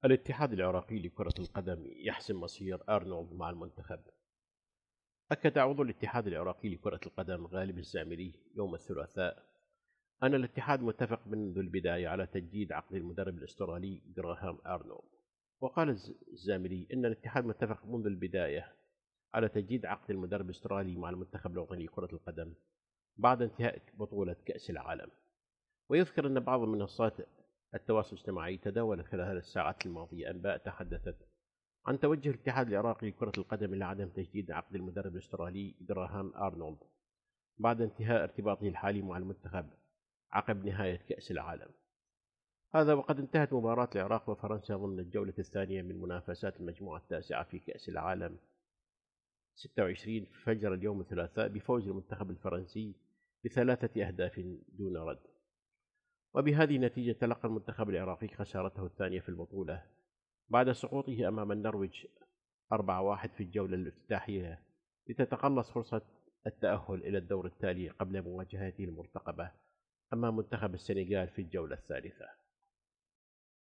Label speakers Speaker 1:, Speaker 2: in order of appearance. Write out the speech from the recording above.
Speaker 1: الاتحاد العراقي لكرة القدم يحسم مصير أرنولد مع المنتخب. أكد عضو الاتحاد العراقي لكرة القدم غالب الزامري يوم الثلاثاء أن الاتحاد متفق منذ البداية على تجديد عقد المدرب الأسترالي جراهام أرنولد. وقال الزامري إن الاتحاد متفق منذ البداية على تجديد عقد المدرب الأسترالي مع المنتخب الوطني لكرة القدم بعد انتهاء بطولة كأس العالم. ويذكر أن بعض منصات التواصل الاجتماعي تداولت خلال الساعات الماضية أنباء تحدثت عن توجه الاتحاد العراقي لكرة القدم إلى عدم تجديد عقد المدرب الأسترالي جراهام أرنولد بعد انتهاء ارتباطه الحالي مع المنتخب عقب نهاية كأس العالم. هذا وقد انتهت مباراة العراق وفرنسا ضمن الجولة الثانية من منافسات المجموعة التاسعة في كأس العالم 26 فجر اليوم الثلاثاء بفوز المنتخب الفرنسي بثلاثة أهداف دون رد. وبهذه النتيجة تلقى المنتخب العراقي خسارته الثانية في البطولة بعد سقوطه أمام النرويج 4-1 في الجولة الافتتاحية لتتقلص فرصة التأهل إلى الدور التالي قبل مواجهته المرتقبة أمام منتخب السنغال في الجولة الثالثة.